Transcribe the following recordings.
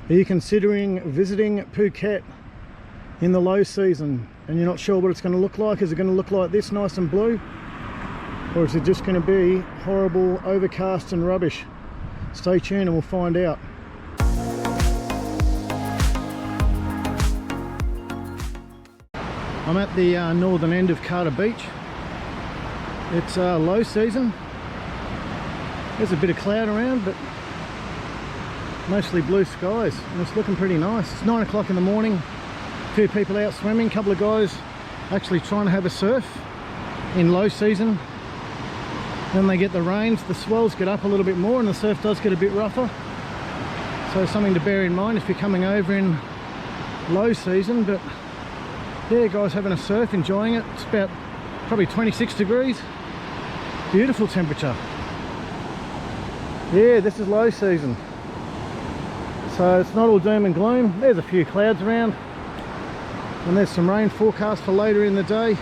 Are you considering visiting Phuket in the low season and you're not sure what it's going to look like? Is it going to look like this, nice and blue? Or is it just going to be horrible, overcast and rubbish? Stay tuned and we'll find out. I'm at the northern end of Carter Beach. It's low season. There's a bit of cloud around, but mostly blue skies, and it's looking pretty nice. It's 9 o'clock in the morning. A few people out swimming, a couple of guys actually trying to have a surf in low season. Then they get the rains, the swells get up a little bit more and the surf does get a bit rougher. So something to bear in mind if you're coming over in low season. But yeah, guys having a surf, enjoying it. It's about probably 26 degrees. Beautiful temperature. Yeah, this is low season. So it's not all doom and gloom. There's a few clouds around and there's some rain forecast for later in the day.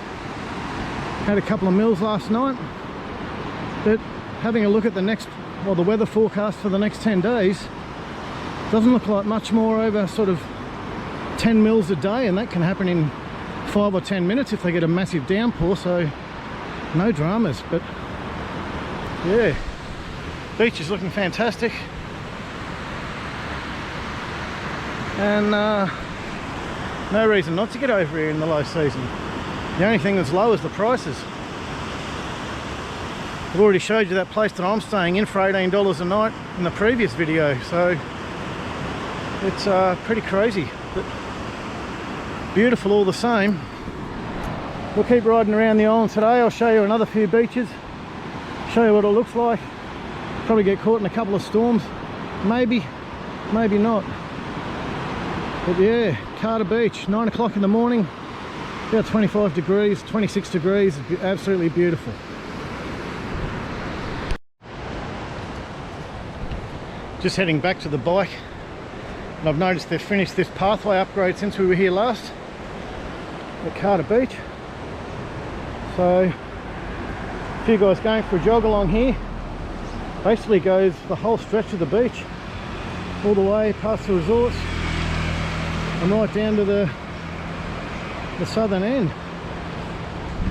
Had a couple of mils last night, but having a look at the the weather forecast for the next 10 days, doesn't look like much more over sort of 10 mils a day, and that can happen in 5 or 10 minutes if they get a massive downpour. So no dramas. But yeah, beach is looking fantastic. And no reason not to get over here in the low season. The only thing that's low is the prices. I've already showed you that place that I'm staying in for $18 a night in the previous video, so it's pretty crazy, but beautiful all the same. We'll keep riding around the island today. I'll show you another few beaches, show you what it looks like. Probably get caught in a couple of storms, maybe not. But yeah, Carter Beach, 9 o'clock in the morning, about 25 degrees, 26 degrees, absolutely beautiful. Just heading back to the bike, and I've noticed they've finished this pathway upgrade since we were here last at Carter Beach. So a few guys going for a jog along here. Basically goes the whole stretch of the beach, all the way past the resorts and right down to the southern end.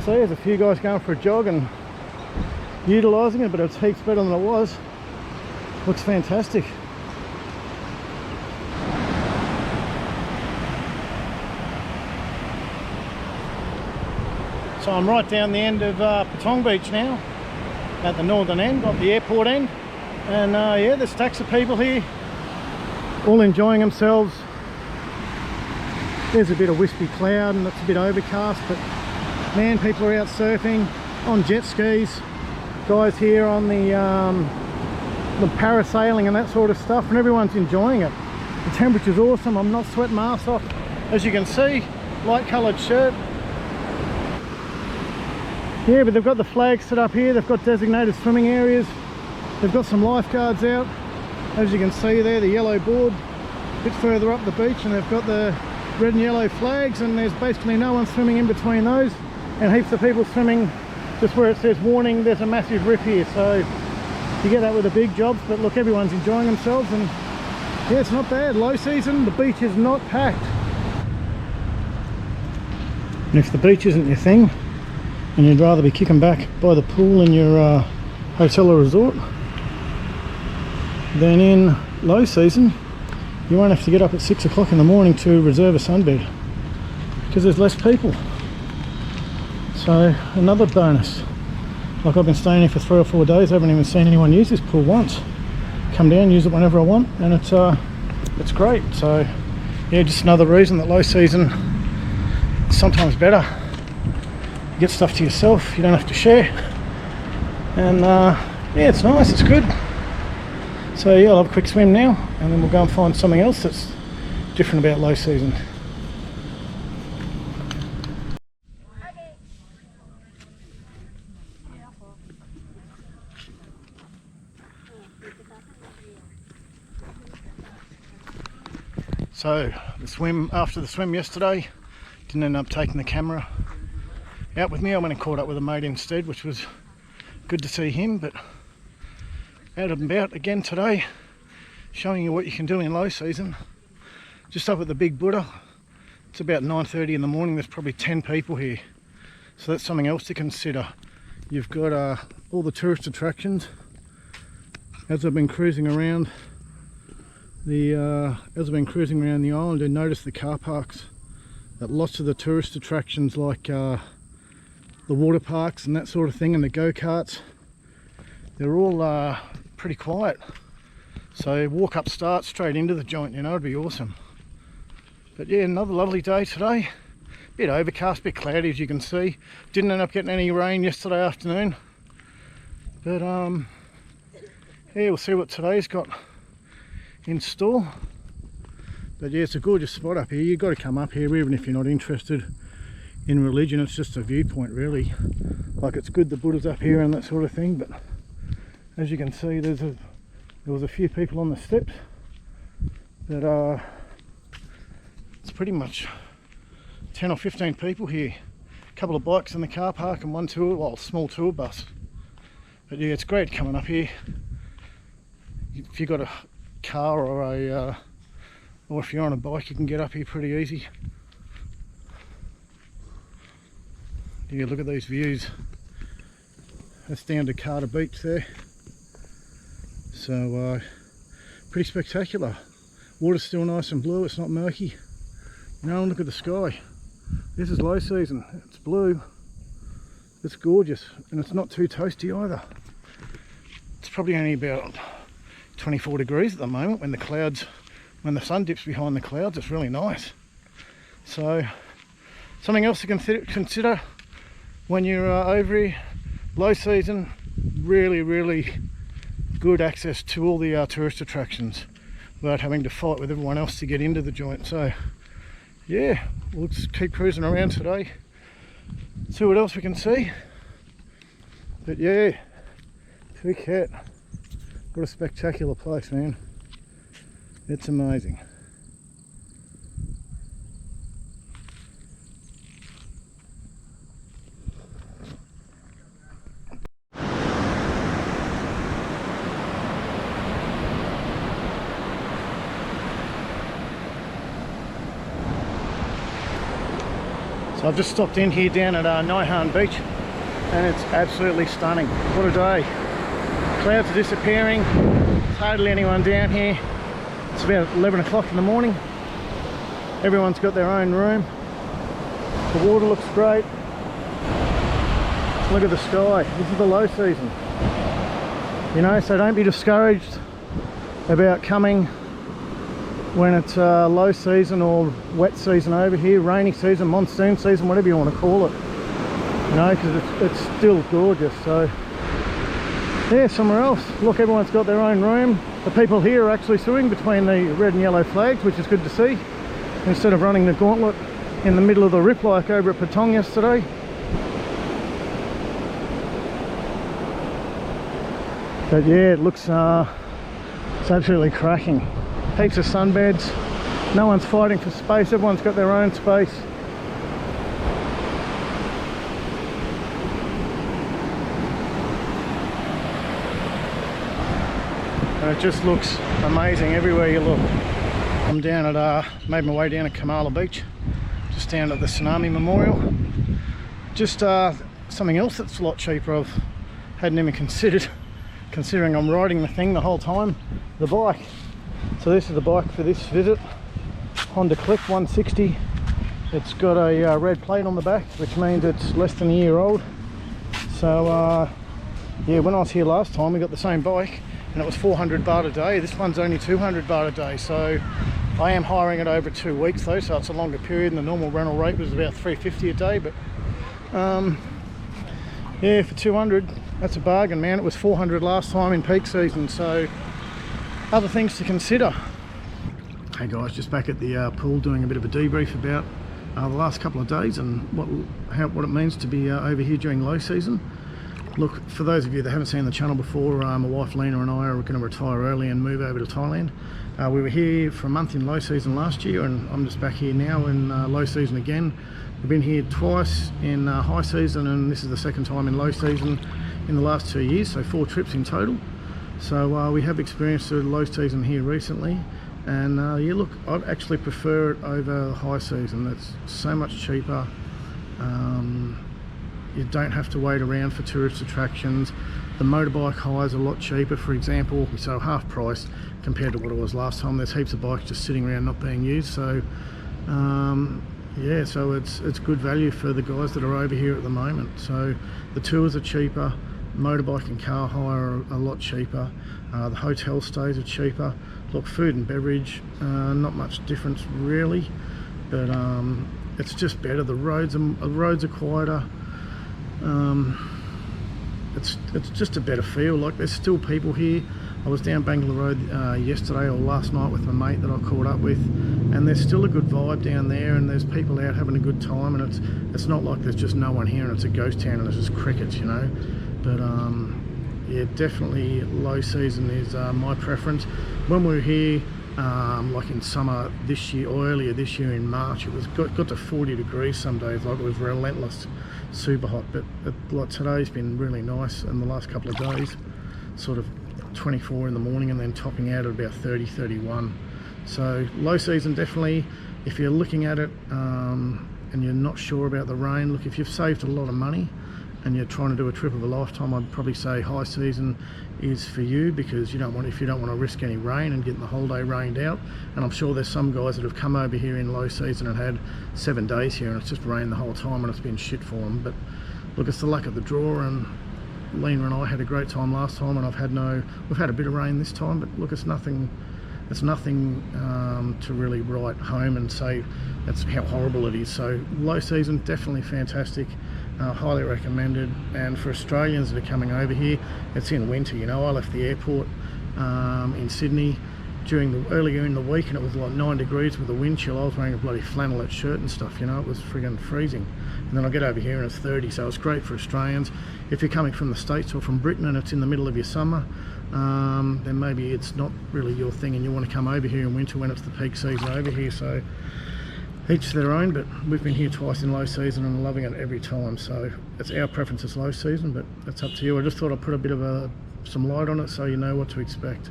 So there's a few guys going for a jog and utilising it, but it's heaps better than it was. Looks fantastic. So I'm right down the end of Patong Beach now, at the northern end, at the airport end. And yeah, there's stacks of people here, all enjoying themselves. There's a bit of wispy cloud and it's a bit overcast, but man, people are out surfing, on jet skis, guys here on the parasailing and that sort of stuff, and everyone's enjoying it. The temperature's awesome. I'm not sweating my ass off, as you can see. Light coloured shirt. Yeah, but they've got the flags set up here. They've got designated swimming areas. They've got some lifeguards out, as you can see there, the yellow board a bit further up the beach, and they've got the red and yellow flags, and there's basically no one swimming in between those, and heaps of people swimming just where it says warning. There's a massive rip here, so you get that with the big jobs. But look, everyone's enjoying themselves, and yeah, it's not bad. Low season, the beach is not packed. And if the beach isn't your thing and you'd rather be kicking back by the pool in your hotel or resort, then in low season you won't have to get up at 6 o'clock in the morning to reserve a sunbed, because there's less people. So another bonus. Like, I've been staying here for 3 or 4 days, I haven't even seen anyone use this pool once. Come down, use it whenever I want, and it's great. So yeah, just another reason that low season is sometimes better. You get stuff to yourself, you don't have to share, and yeah, it's nice, it's good. So yeah, I'll have a quick swim now, and then we'll go and find something else that's different about low season. So after the swim yesterday, didn't end up taking the camera out with me. I went and caught up with a mate instead, which was good to see him. But out and about again today, showing you what you can do in low season. Just up at the Big Buddha. It's about 9:30 in the morning. There's probably 10 people here, so that's something else to consider. You've got all the tourist attractions. As I've been cruising around the island, I noticed the car parks at lots of the tourist attractions, like the water parks and that sort of thing, and the go-karts. They're all pretty quiet. So walk up, start straight into the joint, you know, it'd be awesome. But yeah, another lovely day today. Bit overcast, bit cloudy as you can see. Didn't end up getting any rain yesterday afternoon. But yeah, we'll see what today's got in store. But yeah, it's a gorgeous spot up here. You've got to come up here even if you're not interested in religion. It's just a viewpoint really. Like, it's good the Buddha's up here and that sort of thing, but as you can see there was a few people on the steps. But it's pretty much 10 or 15 people here. A couple of bikes in the car park and one small tour bus. But yeah, it's great coming up here. If you've got a car or if you're on a bike, you can get up here pretty easy. Yeah, look at these views. That's down to Carter Beach there. So pretty spectacular. Water's still nice and blue, it's not murky. You know, look at the sky. This is low season, it's blue. It's gorgeous, and it's not too toasty either. It's probably only about 24 degrees at the moment. When the sun dips behind the clouds, it's really nice. So something else to consider when you're over here. Low season, really good access to all the tourist attractions without having to fight with everyone else to get into the joint. So yeah, we'll just keep cruising around today, see what else we can see. But yeah, Phuket, what a spectacular place, man. It's amazing. So I've just stopped in here down at Nai Han Beach, and it's absolutely stunning. What a day. Clouds are disappearing, there's hardly anyone down here. It's about 11 o'clock in the morning. Everyone's got their own room. The water looks great. Look at the sky. This is the low season. You know, so don't be discouraged about coming when it's low season or wet season over here, rainy season, monsoon season, whatever you want to call it. You know, because it's still gorgeous. So yeah, somewhere else. Look, everyone's got their own room. The people here are actually swimming between the red and yellow flags, which is good to see, instead of running the gauntlet in the middle of the rip like over at Patong yesterday. But yeah, it looks it's absolutely cracking. Heaps of sunbeds. No one's fighting for space. Everyone's got their own space. And it just looks amazing everywhere you look. I'm down at, made my way down to Kamala Beach, just down at the Tsunami Memorial. Just something else that's a lot cheaper I've hadn't even considered, considering I'm riding the thing the whole time, the bike. So this is the bike for this visit, Honda Click 160. It's got a red plate on the back, which means it's less than a year old. So yeah, when I was here last time we got the same bike and it was 400 baht a day. This one's only 200 baht a day. So I am hiring it over 2 weeks though, so it's a longer period, and the normal rental rate was about 350 a day. But yeah, for 200, that's a bargain, man. It was 400 last time in peak season. So other things to consider. Hey guys, just back at the pool doing a bit of a debrief about the last couple of days and what it means to be over here during low season. Look, for those of you that haven't seen the channel before, my wife Lena and I are going to retire early and move over to Thailand. We were here for a month in low season last year, and I'm just back here now in low season again. We've been here twice in high season, and this is the second time in low season in the last 2 years, so 4 trips in total. So we have experienced a low season here recently. And yeah, look, I'd actually prefer it over the high season. It's so much cheaper. You don't have to wait around for tourist attractions. The motorbike hire is a lot cheaper, for example, so half price compared to what it was last time. There's heaps of bikes just sitting around not being used, so yeah, so it's good value for the guys that are over here at the moment. So the tours are cheaper, motorbike and car hire are a lot cheaper, the hotel stays are cheaper. Look, food and beverage, not much difference really, but it's just better. The roads are quieter. It's just a better feel. Like, there's still people here. I was down Bangla Road yesterday or last night with my mate that I caught up with, and there's still a good vibe down there, and there's people out having a good time, and it's not like there's just no one here and it's a ghost town and it's just crickets, you know. But yeah, definitely low season is my preference. When we were here, like in summer this year or earlier this year in March, it was got to 40 degrees some days. Like, it was relentless, super hot. But like today's been really nice, and the last couple of days sort of 24 in the morning and then topping out at about 30, 31. So low season definitely. If you're looking at it and you're not sure about the rain, look, if you've saved a lot of money and you're trying to do a trip of a lifetime, I'd probably say high season is for you, because you don't want to risk any rain and getting the whole day rained out. And I'm sure there's some guys that have come over here in low season and had 7 days here and it's just rained the whole time and it's been shit for them. But look, it's the luck of the draw, and Lena and I had a great time last time, and we've had a bit of rain this time, but look, it's nothing to really write home and say that's how horrible it is. So low season, definitely fantastic, highly recommended. And for Australians that are coming over here, it's in winter, you know. I left the airport in Sydney earlier in the week, and it was like 9 degrees with a wind chill. I was wearing a bloody flannelette shirt and stuff, you know. It was friggin' freezing. And then I get over here and it's 30, so it's great for Australians. If you're coming from the States or from Britain and it's in the middle of your summer, then maybe it's not really your thing and you want to come over here in winter when it's the peak season over here. So each to their own, but we've been here twice in low season and loving it every time. So it's our preference is low season, but it's up to you. I just thought I'd put a bit of some light on it so you know what to expect.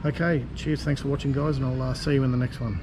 Okay, cheers, thanks for watching guys, and I'll see you in the next one.